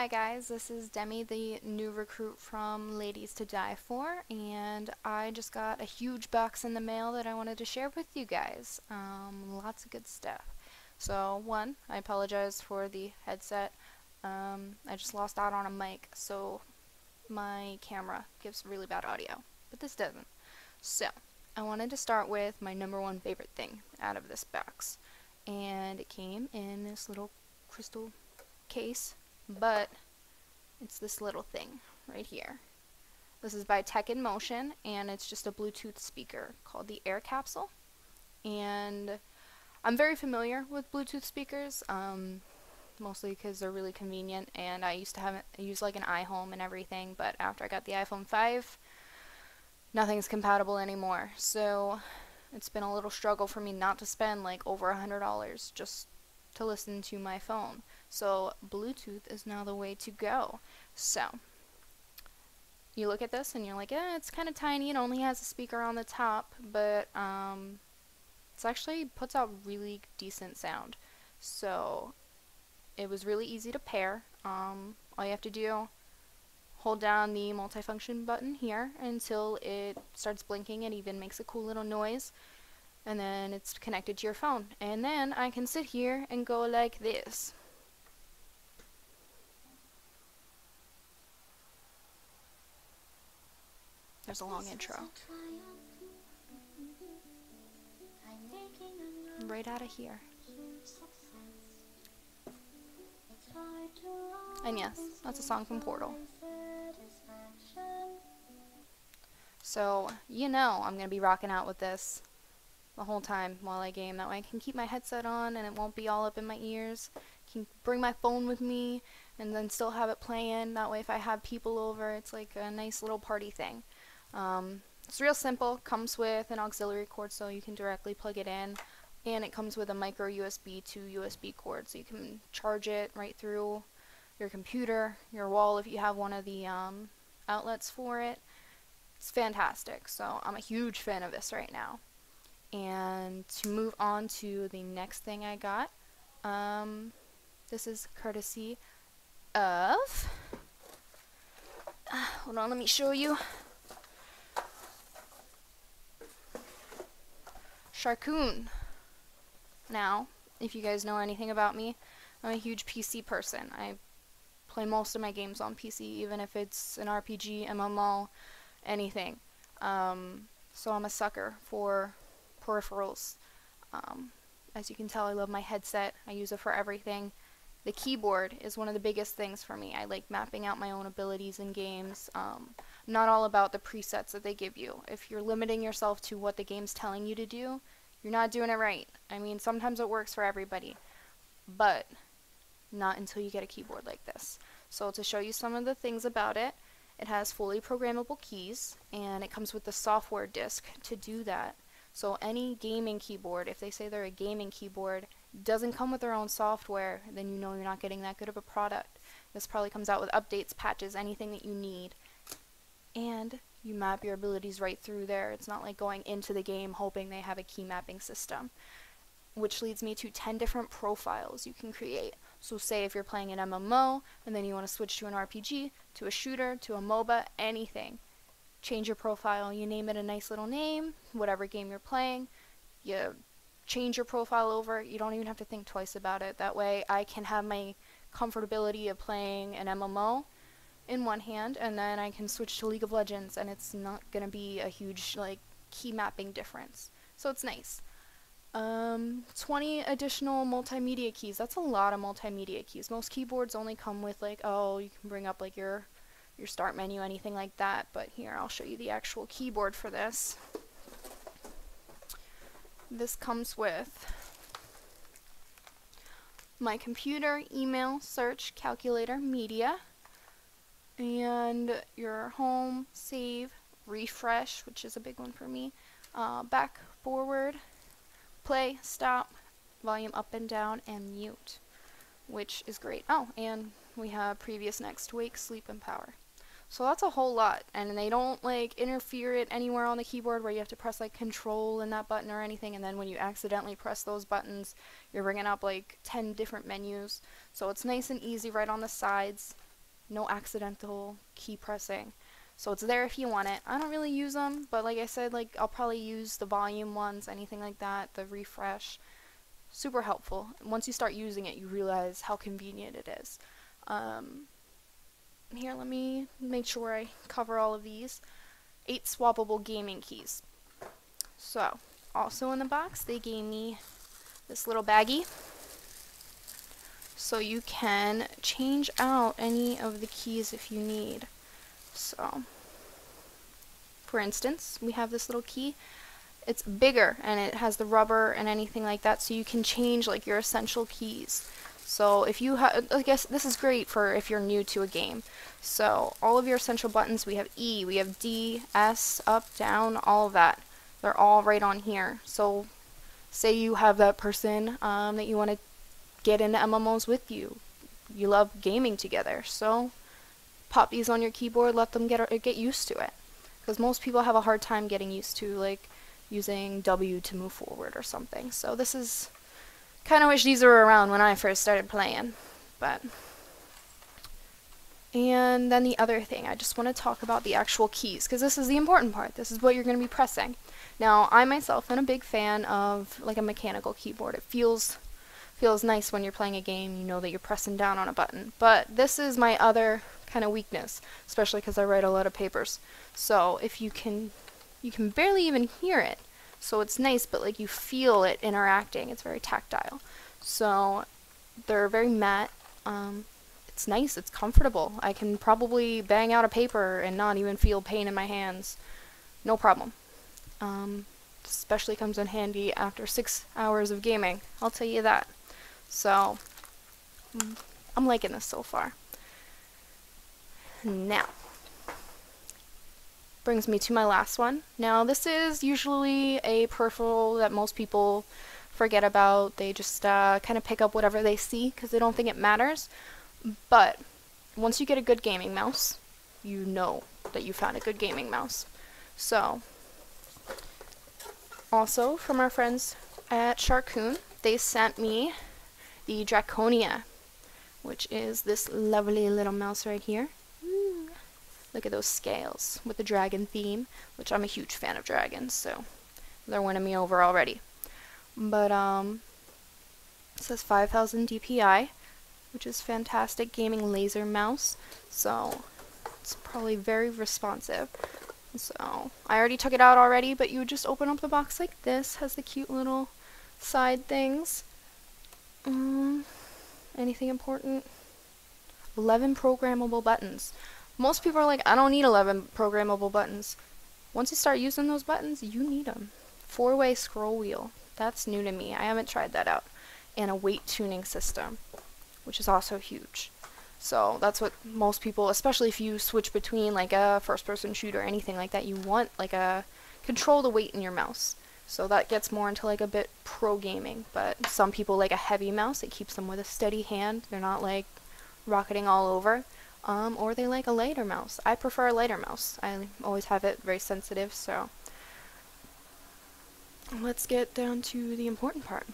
Hi guys, this is Demi, the new recruit from Ladies to Die For, and I just got a huge box in the mail that I wanted to share with you guys. Lots of good stuff. So, one, I apologize for the headset. I just lost out on a mic, so my camera gives really bad audio, but this doesn't. So, I wanted to start with my number one favorite thing out of this box, and it came in this little crystal case, but it's this little thing right here. This is by TekNmotion, and it's just a Bluetooth speaker called the Air Capsule. And I'm very familiar with Bluetooth speakers, mostly because they're really convenient, and I used to use like an iHome and everything, but after I got the iPhone 5, nothing's compatible anymore. So it's been a little struggle for me not to spend like over $100 just to listen to my phone. So Bluetooth is now the way to go. So you look at this and you're like, it's kind of tiny, it only has a speaker on the top, but it's actually puts out really decent sound. So it was really easy to pair. All you have to do, hold down the multifunction button here until it starts blinking and even makes a cool little noise, and then it's connected to your phone. And then I can sit here and go like this. There's a long intro. Right out of here. And yes, that's a song from Portal. So, you know I'm going to be rocking out with this the whole time while I game. That way I can keep my headset on and it won't be all up in my ears. I can bring my phone with me and then still have it playing. That way if I have people over, it's like a nice little party thing. It's real simple. Comes with an auxiliary cord so you can directly plug it in, and it comes with a micro USB to USB cord so you can charge it right through your computer, your wall if you have one of the outlets for it. It's fantastic. So I'm a huge fan of this right now. And to move on to the next thing I got, this is courtesy of, hold on, let me show you. Sharkoon. Now, if you guys know anything about me, I'm a huge PC person. I play most of my games on PC, even if it's an RPG, MMO, anything. So I'm a sucker for peripherals. As you can tell, I love my headset. I use it for everything. The keyboard is one of the biggest things for me. I like mapping out my own abilities in games. Not all about the presets that they give you. If you're limiting yourself to what the game's telling you to do, you're not doing it right. I mean, sometimes it works for everybody, but not until you get a keyboard like this. So to show you some of the things about it, it has fully programmable keys, and it comes with the software disk to do that. So any gaming keyboard, if they say they're a gaming keyboard, doesn't come with their own software, then you know you're not getting that good of a product. This probably comes out with updates, patches, anything that you need. And you map your abilities right through there. It's not like going into the game hoping they have a key mapping system. Which leads me to 10 different profiles you can create. So say if you're playing an MMO, and then you want to switch to an RPG, to a shooter, to a MOBA, anything. Change your profile, you name it a nice little name, whatever game you're playing, you change your profile over, you don't even have to think twice about it. That way I can have my comfortability of playing an MMO in one hand, and then I can switch to League of Legends, and it's not going to be a huge like key mapping difference. So it's nice. 20 additional multimedia keys. That's a lot of multimedia keys. Most keyboards only come with like, oh, you can bring up like your start menu, anything like that, but here I'll show you the actual keyboard for this. This comes with my computer, email, search, calculator, media, and your home, save, refresh, which is a big one for me, back, forward, play, stop, volume up and down, and mute, which is great. Oh, and we have previous, next, wake, sleep, and power. So that's a whole lot, and they don't like interfere it anywhere on the keyboard where you have to press like control and that button or anything, and then when you accidentally press those buttons, you're bringing up like 10 different menus. So it's nice and easy right on the sides. no accidental key pressing. So it's there if you want it. I don't really use them, but like I said, like I'll probably use the volume ones, anything like that, the refresh. Super helpful. Once you start using it, you realize how convenient it is. Here, let me make sure I cover all of these. 8 swappable gaming keys. So, also in the box, they gave me this little baggie. So you can change out any of the keys if you need. So, for instance, we have this little key. It's bigger and it has the rubber and anything like that, so you can change like your essential keys. So if you have, I guess this is great for if you're new to a game. So all of your essential buttons, we have E, we have D, S, up, down, all of that. They're all right on here. So say you have that person that you want to get into MMOs with you. You love gaming together, so pop these on your keyboard, let them get used to it. Because most people have a hard time getting used to like using W to move forward or something. So this is, kind of wish these were around when I first started playing. And then the other thing, I just want to talk about the actual keys, because this is the important part. This is what you're going to be pressing. Now, I myself am a big fan of like a mechanical keyboard. It feels nice when you're playing a game, you know that you're pressing down on a button. But this is my other kind of weakness, especially because I write a lot of papers. So if you can barely even hear it. So it's nice, but like you feel it interacting. It's very tactile. So they're very matte. It's nice. It's comfortable. I can probably bang out a paper and not even feel pain in my hands. No problem. Especially comes in handy after 6 hours of gaming. I'll tell you that. So I'm liking this so far. Now, brings me to my last one. Now, this is usually a peripheral that most people forget about. They just kind of pick up whatever they see because they don't think it matters. But once you get a good gaming mouse, you know that you found a good gaming mouse. So, also from our friends at Sharkoon, they sent me the Drakonia, which is this lovely little mouse right here. Look at those scales with the dragon theme, which I'm a huge fan of dragons, so they're winning me over already. But it says 5000 DPI, which is fantastic gaming laser mouse, so it's probably very responsive. So I already took it out already, but you would just open up the box like this. Has the cute little side things. Anything important? 11 programmable buttons. Most people are like, I don't need 11 programmable buttons. Once you start using those buttons, you need them. 4-way scroll wheel. That's new to me. I haven't tried that out. And a weight tuning system, which is also huge. So that's what most people, especially if you switch between like a first-person shooter or anything like that, you want like a control the weight in your mouse. So that gets more into like a bit pro gaming. But some people like a heavy mouse. It keeps them with a steady hand. They're not like rocketing all over. Or they like a lighter mouse. I prefer a lighter mouse. I always have it very sensitive, so let's get down to the important part.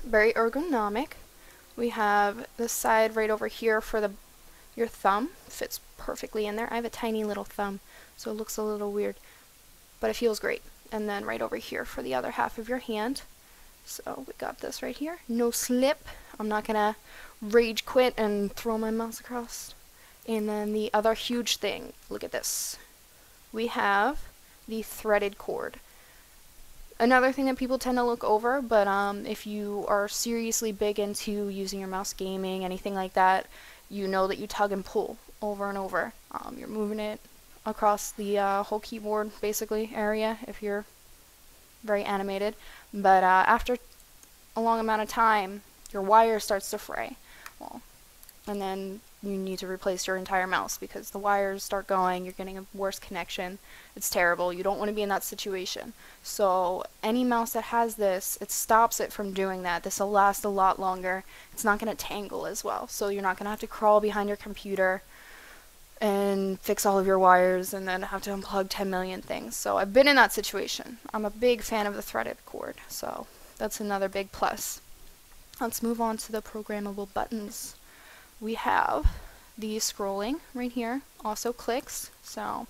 Very ergonomic. We have the side right over here for your thumb. Fits perfectly in there. I have a tiny little thumb, so it looks a little weird, but it feels great. And then right over here for the other half of your hand. So we got this right here. No slip. I'm not gonna rage quit and throw my mouse across. And then the other huge thing, look at this. We have the threaded cord. Another thing that people tend to look over, but if you are seriously big into using your mouse gaming, anything like that, you know that you tug and pull over and over. You're moving it across the whole keyboard, basically, area, if you're very animated. But after a long amount of time, your wire starts to fray. Well, and then you need to replace your entire mouse because the wires start going, you're getting a worse connection. It's terrible. You don't want to be in that situation. So any mouse that has this, it stops it from doing that. This will last a lot longer. It's not going to tangle as well. So you're not going to have to crawl behind your computer and fix all of your wires and then have to unplug 10 million things. So I've been in that situation. I'm a big fan of the threaded cord. So that's another big plus. Let's move on to the programmable buttons. We have the scrolling right here also clicks. So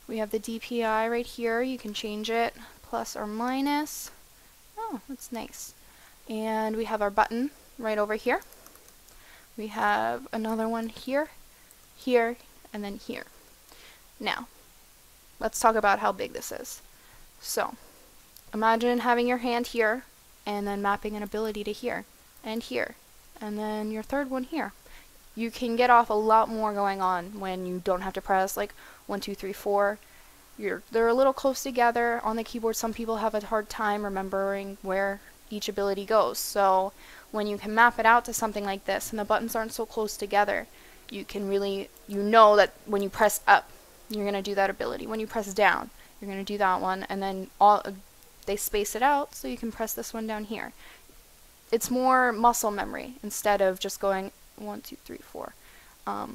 we have the DPI right here. You can change it plus or minus. Oh, that's nice. And we have our button right over here. We have another one here, here, and then here. Now, let's talk about how big this is. So, imagine having your hand here, and then mapping an ability to here, and here, and then your third one here. You can get off a lot more going on when you don't have to press like 1, 2, 3, 4. They're a little close together on the keyboard. Some people have a hard time remembering where each ability goes. So when you can map it out to something like this and the buttons aren't so close together, you can really, you know that when you press up, you're going to do that ability. When you press down, you're going to do that one, and then they space it out so you can press this one down here. It's more muscle memory instead of just going 1, 2, 3, 4. A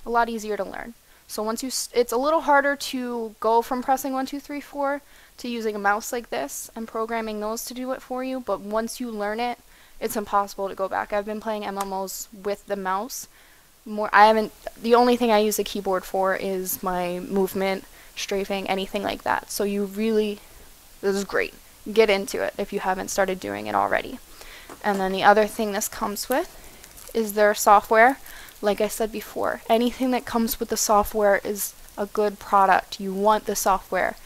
lot easier to learn. So once it's a little harder to go from pressing 1, 2, 3, 4 to using a mouse like this and programming those to do it for you, but once you learn it, it's impossible to go back. I've been playing MMOs with the mouse. The only thing I use the keyboard for is my movement, strafing, anything like that. So this is great. Get into it if you haven't started doing it already. And then the other thing this comes with is their software. Like I said before, anything that comes with the software is a good product. You want the software.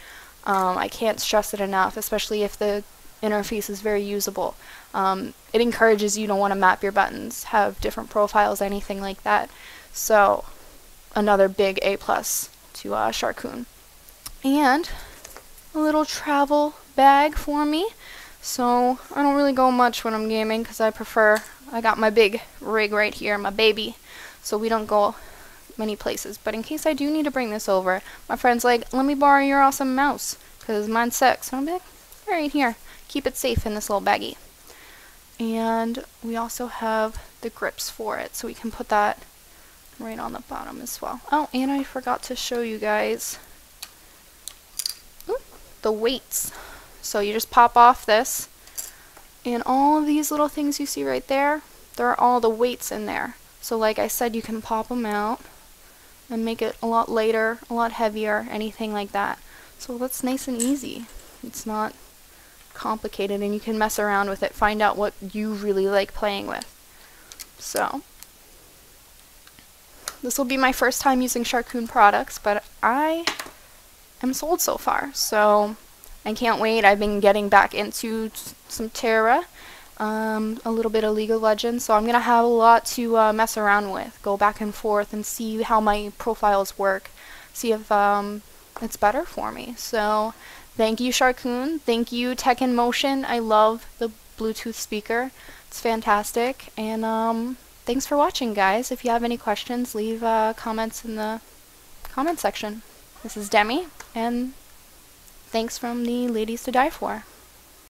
I can't stress it enough, especially if the interface is very usable. It encourages you to want to map your buttons, have different profiles, anything like that. So another big A+ to Sharkoon. And a little travel bag for me. So I don't really go much when I'm gaming because I got my big rig right here, my baby. So we don't go many places. But in case I do need to bring this over, my friend's like, let me borrow your awesome mouse because mine's sick. So I'm like, right here. Keep it safe in this little baggie. And we also have the grips for it, so we can put that right on the bottom as well. Oh, and I forgot to show you guys the weights. So you just pop off this, and all of these little things you see right there, there are all the weights in there. So like I said, you can pop them out and make it a lot lighter, a lot heavier, anything like that. So that's nice and easy. It's not complicated, and you can mess around with it, find out what you really like playing with. So this will be my first time using Sharkoon products, but I am sold so far, so I can't wait. I've been getting back into some Terra, a little bit of League of Legends, so I'm gonna have a lot to mess around with, go back and forth and see how my profiles work, see if it's better for me. So thank you, Sharkoon. Thank you, TekNmotion. I love the Bluetooth speaker. It's fantastic. And thanks for watching, guys. If you have any questions, leave comments in the comment section. This is Demi, and thanks from the Ladies to Die For.